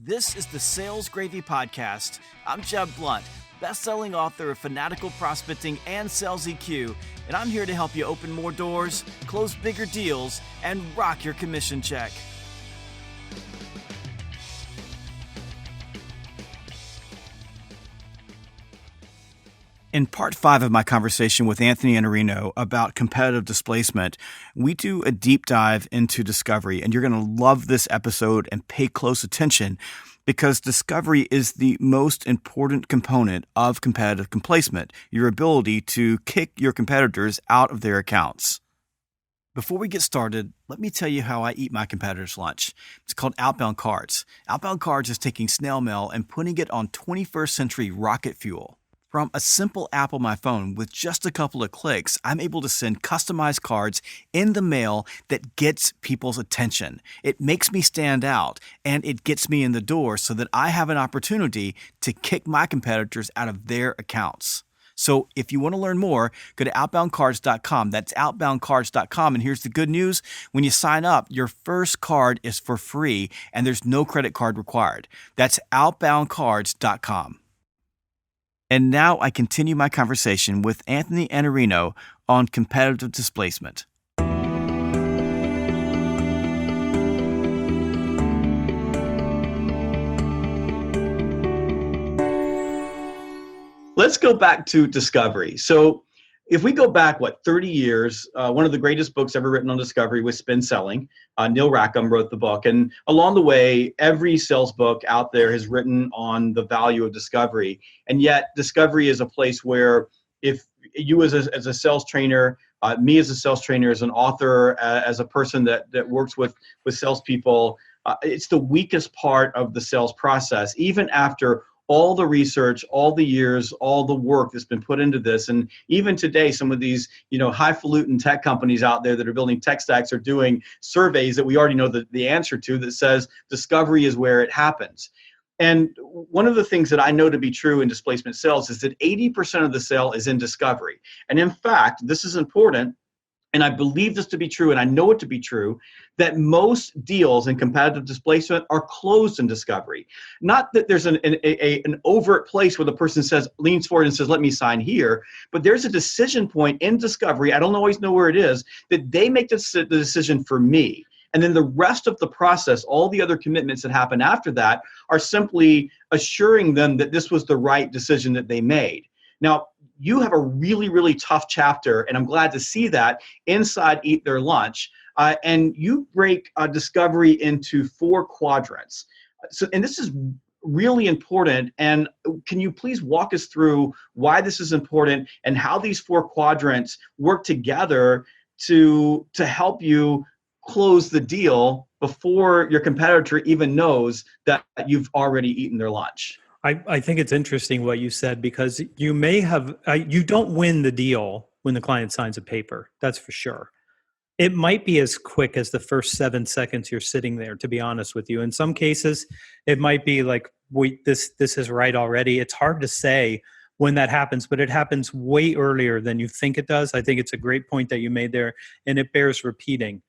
This is the Sales Gravy Podcast. I'm Jeb Blount, best-selling author of Fanatical Prospecting and Sales EQ, and I'm here to help you open more doors, close bigger deals, and rock your commission check. In part 5 of my conversation with Anthony Iannarino about competitive displacement, we do a deep dive into discovery, and you're going to love this episode and pay close attention because discovery is the most important component of competitive displacement, your ability to kick your competitors out of their accounts. Before we get started, let me tell you how I eat my competitors' lunch. It's called outbound cards. Outbound cards is taking snail mail and putting it on 21st century rocket fuel. From a simple app on my phone with just a couple of clicks, I'm able to send customized cards in the mail that gets people's attention. It makes me stand out, and it gets me in the door so that I have an opportunity to kick my competitors out of their accounts. So if you want to learn more, go to outboundcards.com. That's outboundcards.com. And here's the good news. When you sign up, your first card is for free, and there's no credit card required. That's outboundcards.com. And now I continue my conversation with Anthony Iannarino on competitive displacement. Let's go back to discovery. So if we go back, 30 years, one of the greatest books ever written on discovery was Spin Selling. Neil Rackham wrote the book. And along the way, every sales book out there has written on the value of discovery. And yet discovery is a place where if you as a sales trainer, me as a sales trainer, as an author, as a person that works with salespeople, it's the weakest part of the sales process, even after all the research, all the years, all the work that's been put into this. And even today, some of these, highfalutin tech companies out there that are building tech stacks are doing surveys that we already know the answer to that says discovery is where it happens. And one of the things that I know to be true in displacement sales is that 80% of the sale is in discovery. And in fact, this is important, and I believe this to be true, and I know it to be true, that most deals in competitive displacement are closed in discovery. Not that there's an overt place where the person leans forward and says, let me sign here, but there's a decision point in discovery, I don't always know where it is, that they make the decision for me. And then the rest of the process, all the other commitments that happen after that, are simply assuring them that this was the right decision that they made. Now, you have a really, really tough chapter, and I'm glad to see that inside Eat Their Lunch. And you break discovery into 4 quadrants. And this is really important. And can you please walk us through why this is important and how these 4 quadrants work together to help you close the deal before your competitor even knows that you've already eaten their lunch? I think it's interesting what you said, because you may have, you don't win the deal when the client signs a paper. That's for sure. It might be as quick as the first 7 seconds you're sitting there, to be honest with you. In some cases, it might be like, this is right already. It's hard to say when that happens, but it happens way earlier than you think it does. I think it's a great point that you made there, and it bears repeating.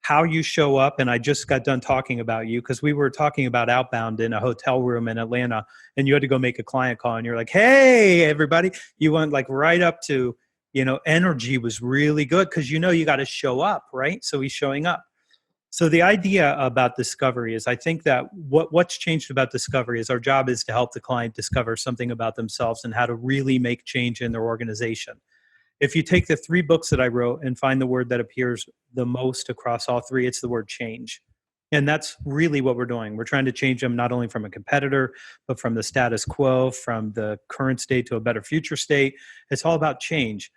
How you show up, and I just got done talking about you because we were talking about outbound in a hotel room in Atlanta, and you had to go make a client call, and you're like, hey, everybody. You went like right up to, energy was really good because you got to show up, right? So he's showing up. So the idea about discovery is, I think that what's changed about discovery is our job is to help the client discover something about themselves and how to really make change in their organization. If you take the 3 books that I wrote and find the word that appears the most across all 3, it's the word change. And that's really what we're doing. We're trying to change them not only from a competitor, but from the status quo, from the current state to a better future state. It's all about change.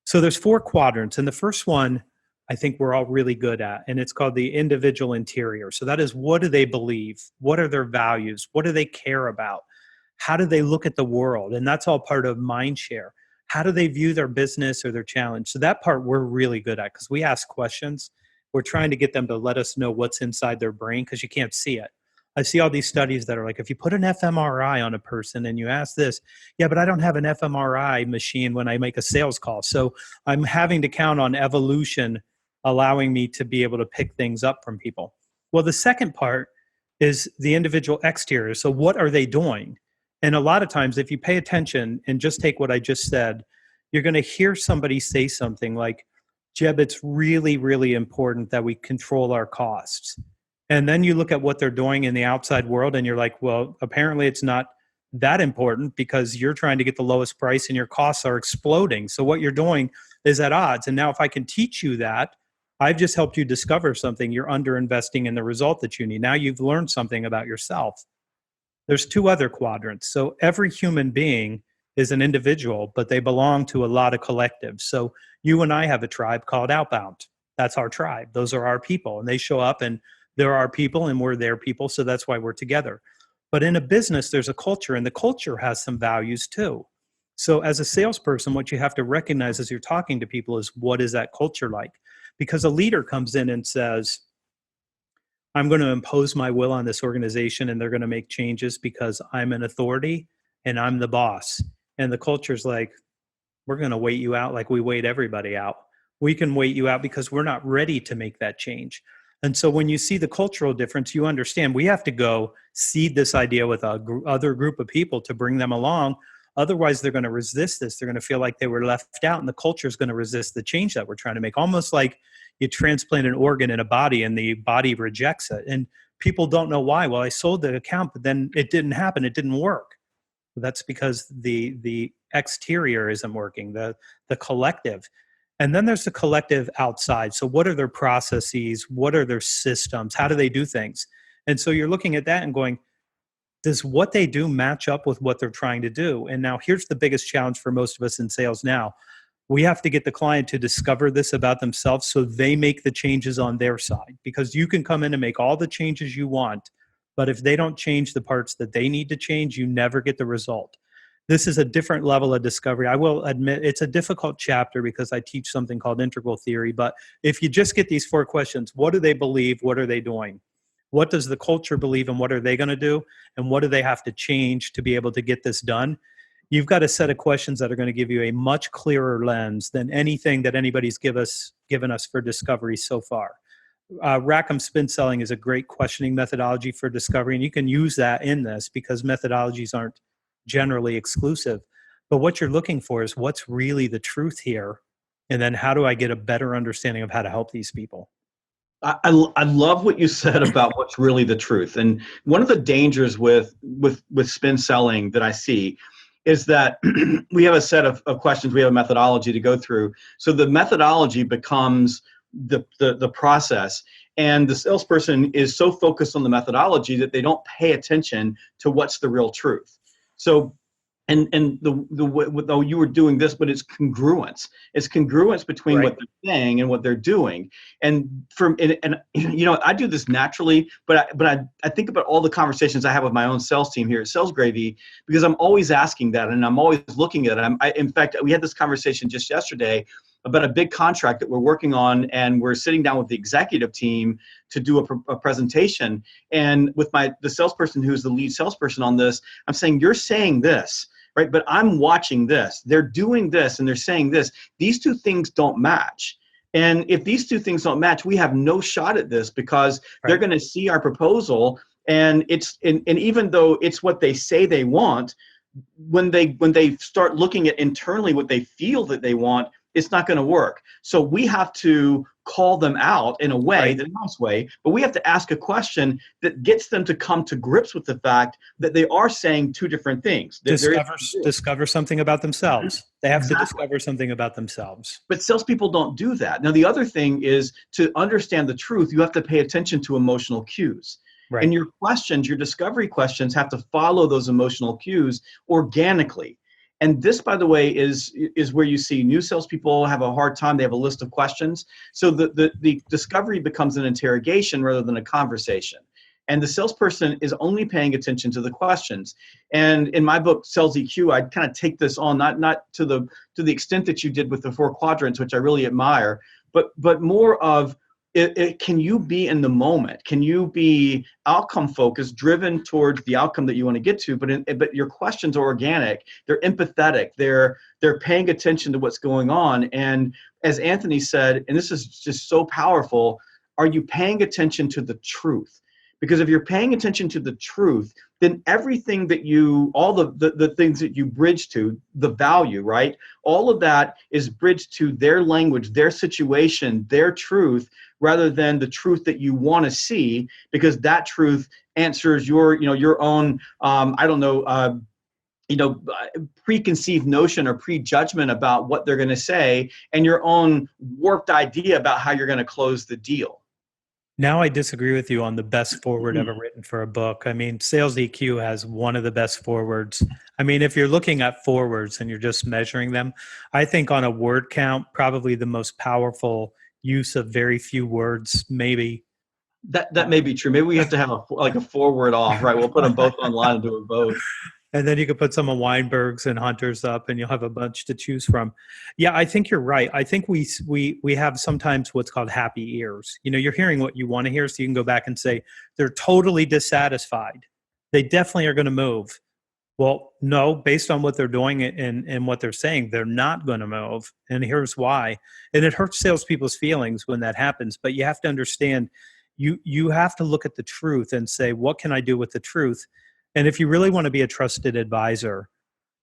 So there's 4 quadrants. And the first one, I think we're all really good at, and it's called the individual interior. So that is, what do they believe? What are their values? What do they care about? How do they look at the world? And that's all part of mind share. How do they view their business or their challenge? So that part we're really good at because we ask questions. We're trying to get them to let us know what's inside their brain because you can't see it. I see all these studies that are like, if you put an fMRI on a person and you ask this, yeah, but I don't have an fMRI machine when I make a sales call. So I'm having to count on evolution allowing me to be able to pick things up from people. Well, the second part is the individual exterior. So what are they doing? And a lot of times, if you pay attention and just take what I just said, you're going to hear somebody say something like, Jeb, it's really, really important that we control our costs. And then you look at what they're doing in the outside world and you're like, well, apparently it's not that important because you're trying to get the lowest price and your costs are exploding. So what you're doing is at odds. And now if I can teach you that, I've just helped you discover something. You're under investing in the result that you need. Now you've learned something about yourself. There's two other quadrants. So every human being is an individual, but they belong to a lot of collectives. So you and I have a tribe called Outbound. That's our tribe. Those are our people. And they show up and they're our people and we're their people. So that's why we're together. But in a business, there's a culture, and the culture has some values too. So as a salesperson, what you have to recognize as you're talking to people is, what is that culture like? Because a leader comes in and says, I'm going to impose my will on this organization and they're going to make changes because I'm an authority and I'm the boss. And the culture's like, we're going to wait you out like we wait everybody out. We can wait you out because we're not ready to make that change. And so when you see the cultural difference, you understand we have to go seed this idea with other group of people to bring them along. Otherwise, they're going to resist this. They're going to feel like they were left out, and the culture is going to resist the change that we're trying to make. Almost like you transplant an organ in a body and the body rejects it. And people don't know why. Well, I sold the account, but then it didn't happen. It didn't work. That's because the exterior isn't working, the collective. And then there's the collective outside. So what are their processes? What are their systems? How do they do things? And so you're looking at that and going, does what they do match up with what they're trying to do? And now here's the biggest challenge for most of us in sales now. We have to get the client to discover this about themselves so they make the changes on their side. Because you can come in and make all the changes you want, but if they don't change the parts that they need to change, you never get the result. This is a different level of discovery. I will admit it's a difficult chapter because I teach something called integral theory. But if you just get these 4 questions, what do they believe? What are they doing? What does the culture believe and what are they going to do? And what do they have to change to be able to get this done? You've got a set of questions that are going to give you a much clearer lens than anything that anybody's given us for discovery so far. Rackham spin selling is a great questioning methodology for discovery, and you can use that in this because methodologies aren't generally exclusive. But what you're looking for is what's really the truth here, and then how do I get a better understanding of how to help these people? I love what you said about what's really the truth. And one of the dangers with spin selling that I see is that we have a set of questions, we have a methodology to go through. So the methodology becomes the process, and the salesperson is so focused on the methodology that they don't pay attention to what's the real truth. So and though you were doing this, but it's congruence. It's congruence between Right. what they're saying and what they're doing. And you know, I do this naturally, but I think about all the conversations I have with my own sales team here at Sales Gravy, because I'm always asking that, and I'm always looking at it. In fact, we had this conversation just yesterday about a big contract that we're working on, and we're sitting down with the executive team to do a presentation. And with the salesperson who's the lead salesperson on this, I'm saying, you're saying this, right? But I'm watching this. They're doing this and they're saying this. These two things don't match. And if these two things don't match, we have no shot at this, because they're going to see our proposal, and even though it's what they say they want, when they start looking at internally what they feel that they want, it's not going to work. So we have to call them out in a way, the nice way, but we have to ask a question that gets them to come to grips with the fact that they are saying two different things. Discover something about themselves. They have to discover something about themselves. But salespeople don't do that. Now, the other thing is, to understand the truth, you have to pay attention to emotional cues. Right. And your questions, your discovery questions, have to follow those emotional cues organically. And this, by the way, is where you see new salespeople have a hard time. They have a list of questions. So the discovery becomes an interrogation rather than a conversation. And the salesperson is only paying attention to the questions. And in my book, Sales EQ, I kind of take this on, not to the extent that you did with the 4 quadrants, which I really admire, but more of, can you be in the moment? Can you be outcome focused, driven towards the outcome that you want to get to? But your questions are organic. They're empathetic. They're paying attention to what's going on. And as Anthony said, and this is just so powerful, are you paying attention to the truth? Because if you're paying attention to the truth, then everything that all the things that you bridge to, the value, right? All of that is bridged to their language, their situation, their truth, rather than the truth that you want to see, because that truth answers your own, preconceived notion or prejudgment about what they're going to say, and your own warped idea about how you're going to close the deal. Now I disagree with you on the best forward ever written for a book. I mean, Sales EQ has one of the best forwards. I mean, if you're looking at forwards and you're just measuring them, I think on a word count, probably the most powerful use of very few words, maybe. That may be true. Maybe we have to have a forward off, right? We'll put them both online and do it both. And then you could put some of Weinberg's and Hunter's up, and you'll have a bunch to choose from. Yeah, I think you're right. I think we have sometimes what's called happy ears. You're hearing what you want to hear, so you can go back and say they're totally dissatisfied. They definitely are going to move. Well, no, based on what they're doing and what they're saying, they're not going to move. And here's why. And it hurts salespeople's feelings when that happens. But you have to understand, you have to look at the truth and say, what can I do with the truth? And if you really want to be a trusted advisor,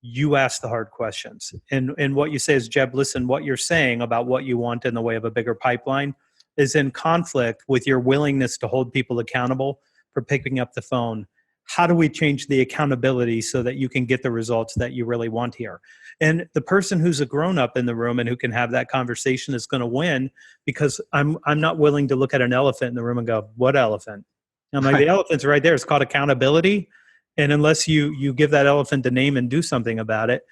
you ask the hard questions. And what you say is, Jeb, listen, what you're saying about what you want in the way of a bigger pipeline is in conflict with your willingness to hold people accountable for picking up the phone. How do we change the accountability so that you can get the results that you really want here? And the person who's a grown-up in the room and who can have that conversation is going to win, because I'm not willing to look at an elephant in the room and go, what elephant? I'm like, the elephant's right there. It's called accountability. And unless you give that elephant a name and do something about it,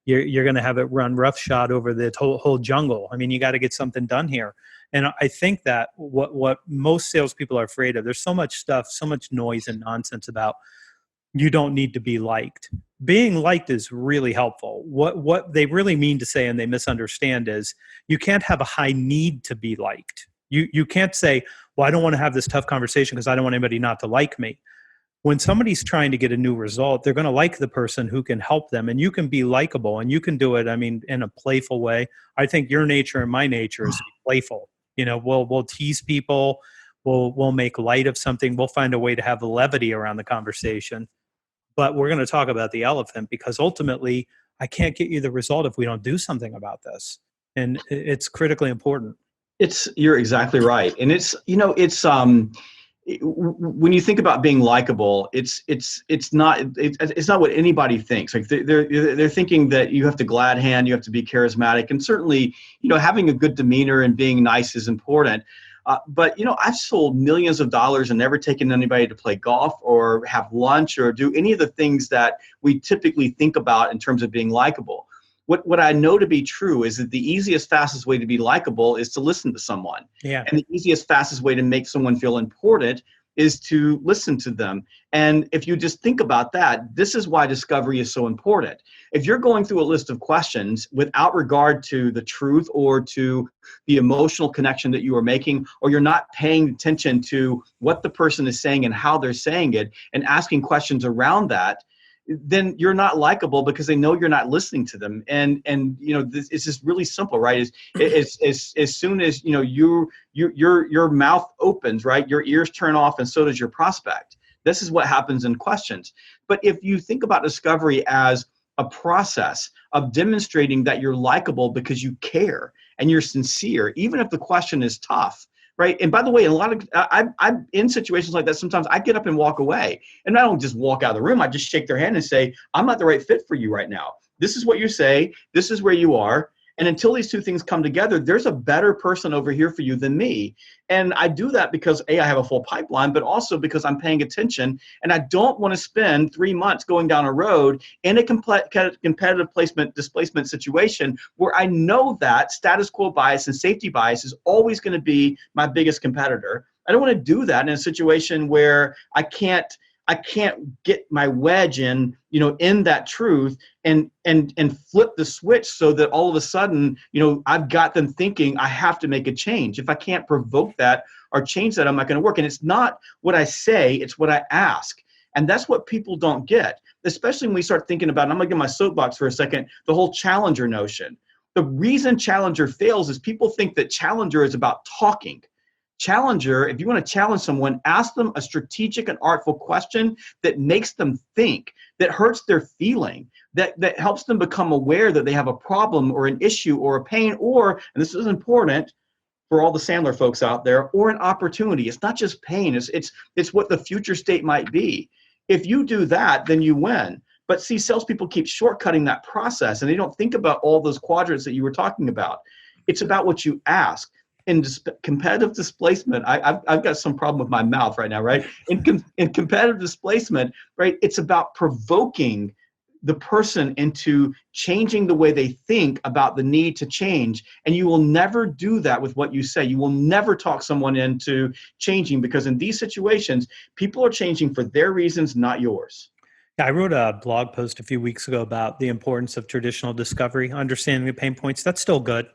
you're going to have it run roughshod over the whole jungle. I mean, you got to get something done here. And I think that what most salespeople are afraid of, there's so much stuff, so much noise and nonsense about you don't need to be liked. Being liked is really helpful. What they really mean to say, and they misunderstand, is you can't have a high need to be liked. You can't say, well, I don't want to have this tough conversation because I don't want anybody not to like me. When somebody's trying to get a new result, they're going to like the person who can help them, and you can be likable, and you can do it, I mean, in a playful way. I think your nature and my nature is to be playful. We'll tease people, we'll make light of something, we'll find a way to have levity around the conversation. But we're going to talk about the elephant, because ultimately I can't get you the result if we don't do something about this. And it's critically important. You're exactly right. And when you think about being likable, it's not what anybody thinks. Like they're thinking that you have to glad hand, you have to be charismatic, and certainly having a good demeanor and being nice is important. But I've sold millions of dollars and never taken anybody to play golf or have lunch or do any of the things that we typically think about in terms of being likable. What I know to be true is that the easiest, fastest way to be likable is to listen to someone. Yeah. And the easiest, fastest way to make someone feel important is to listen to them. And if you just think about that, this is why discovery is so important. If you're going through a list of questions without regard to the truth or to the emotional connection that you are making, or you're not paying attention to what the person is saying and how they're saying it and asking questions around that, then you're not likable, because they know you're not listening to them. And it's just really simple, right? As soon as your mouth opens, right, your ears turn off, and so does your prospect. This is what happens in questions. But if you think about discovery as a process of demonstrating that you're likable because you care and you're sincere, even if the question is tough. Right. And by the way, I'm in situations like that. Sometimes I get up and walk away, and I don't just walk out of the room. I just shake their hand and say, I'm not the right fit for you right now. This is what you say. This is where you are. And until these two things come together, there's a better person over here for you than me. And I do that because I have a full pipeline, but also because I'm paying attention, and I don't want to spend 3 months going down a road in a competitive displacement situation where I know that status quo bias and safety bias is always going to be my biggest competitor. I don't want to do that in a situation where I can't get my wedge in that truth and flip the switch so that all of a sudden, I've got them thinking I have to make a change. If I can't provoke that or change that, I'm not going to work. And it's not what I say, it's what I ask. And that's what people don't get, especially when we start thinking about, and I'm going to get my soapbox for a second, the whole challenger notion. The reason challenger fails is people think that challenger is about talking. Challenger, if you want to challenge someone, ask them a strategic and artful question that makes them think, that hurts their feeling, that helps them become aware that they have a problem or an issue or a pain, or, and this is important for all the Sandler folks out there, or an opportunity. It's not just pain, it's what the future state might be. If you do that, then you win. But see, salespeople keep shortcutting that process, and they don't think about all those quadrants that you were talking about. It's about what you ask. In competitive displacement, I've got some problem with my mouth right now, right? In competitive displacement, right, it's about provoking the person into changing the way they think about the need to change. And you will never do that with what you say. You will never talk someone into changing, because in these situations, people are changing for their reasons, not yours. I wrote a blog post a few weeks ago about the importance of traditional discovery, understanding the pain points. That's still good.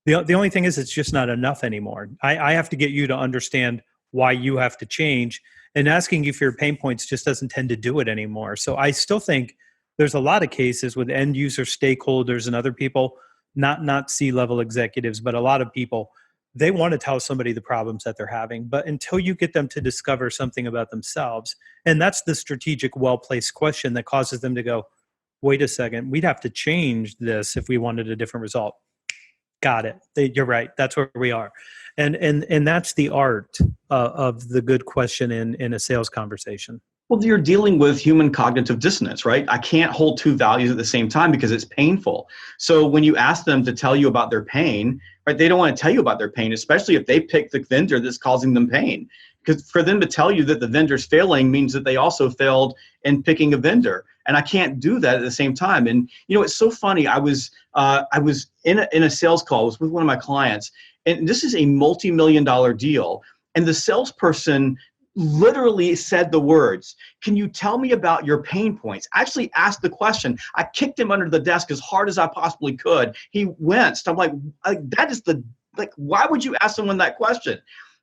The only thing is, it's just not enough anymore. I have to get you to understand why you have to change, and asking you for your pain points just doesn't tend to do it anymore. So I still think there's a lot of cases with end user stakeholders and other people, not C-level executives, but a lot of people, they want to tell somebody the problems that they're having. But until you get them to discover something about themselves, and that's the strategic, well-placed question that causes them to go, wait a second, we'd have to change this if we wanted a different result. Got it. You're right. That's where we are. And that's the art of the good question in a sales conversation. Well, you're dealing with human cognitive dissonance, right? I can't hold two values at the same time because it's painful. So when you ask them to tell you about their pain, right, they don't want to tell you about their pain, especially if they pick the vendor that's causing them pain. Because for them to tell you that the vendor's failing means that they also failed in picking a vendor. And I can't do that at the same time. And, you know, it's so funny. I was in a sales call. I was with one of my clients, and this is a multi-million-dollar deal. And the salesperson literally said the words, "Can you tell me about your pain points?" I actually asked the question. I kicked him under the desk as hard as I possibly could. He winced. I'm like, why would you ask someone that question?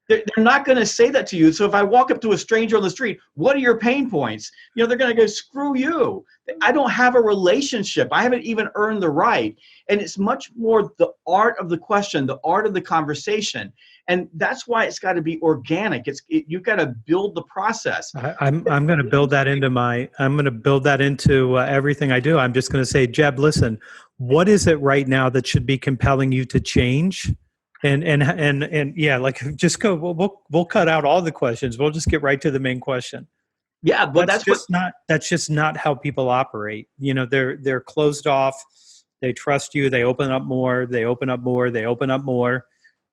They're not going to say that to you. So if I walk up to a stranger on the street, what are your pain points? You know, they're going to go, screw you. I don't have a relationship. I haven't even earned the right. And it's much more the art of the question, the art of the conversation. And that's why it's got to be organic. You've got to build the process. I'm going to build that into everything I do. I'm just going to say, Jeb, listen, what is it right now that should be compelling you to change? And yeah, like, just go. We'll cut out all the questions. We'll just get right to the main question. Yeah, but that's just not how people operate. You know, they're closed off. They trust you. They open up more. They open up more. They open up more,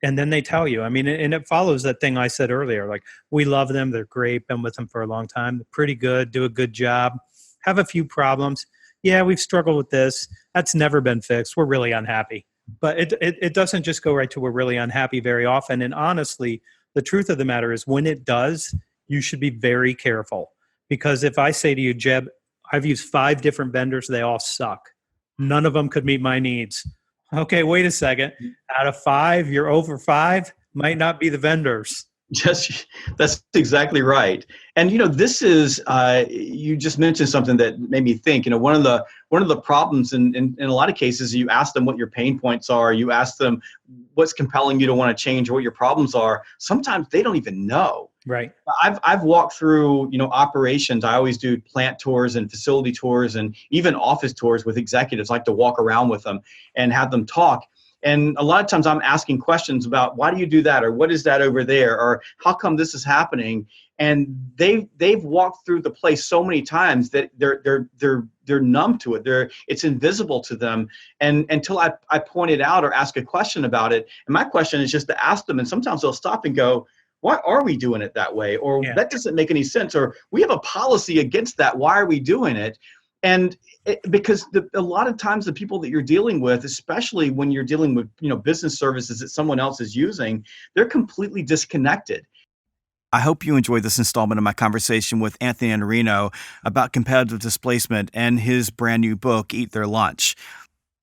and then they tell you. I mean, and it follows that thing I said earlier. Like, we love them. They're great. Been with them for a long time. They're pretty good. Do a good job. Have a few problems. Yeah, we've struggled with this. That's never been fixed. We're really unhappy. But it doesn't just go right to we're really unhappy very often. And honestly, the truth of the matter is, when it does, you should be very careful. Because if I say to you, Jeb, I've used 5 different vendors, they all suck. None of them could meet my needs. Okay, wait a second. Out of 5, you're over 5, might not be the vendors. Just, that's exactly right. And, you know, this is, you just mentioned something that made me think. You know, one of the problems in a lot of cases, you ask them what your pain points are. You ask them what's compelling you to want to change, or what your problems are. Sometimes they don't even know. Right. I've walked through, you know, operations. I always do plant tours and facility tours and even office tours with executives. I like to walk around with them and have them talk. And a lot of times I'm asking questions about, why do you do that? Or what is that over there? Or how come this is happening? And they've walked through the place so many times that they're numb to it. It's invisible to them. And until I point it out or ask a question about it. And my question is just to ask them. And sometimes they'll stop and go, why are we doing it that way? Or that doesn't make any sense. Or we have a policy against that. Why are we doing it? And because a lot of times the people that you're dealing with, especially when you're dealing with, you know, business services that someone else is using, they're completely disconnected. I hope you enjoyed this installment of my conversation with Anthony Iannarino about competitive displacement and his brand new book, Eat Their Lunch.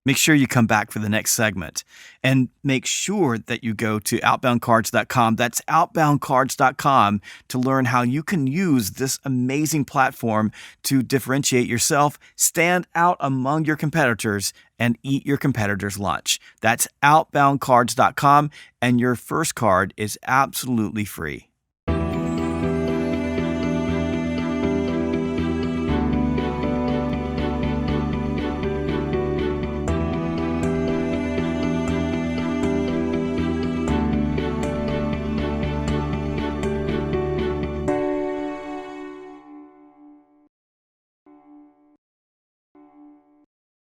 make sure you come back for the next segment. And make sure that you go to outboundcards.com. That's outboundcards.com to learn how you can use this amazing platform to differentiate yourself, stand out among your competitors, and eat your competitors' lunch. That's outboundcards.com, and your first card is absolutely free.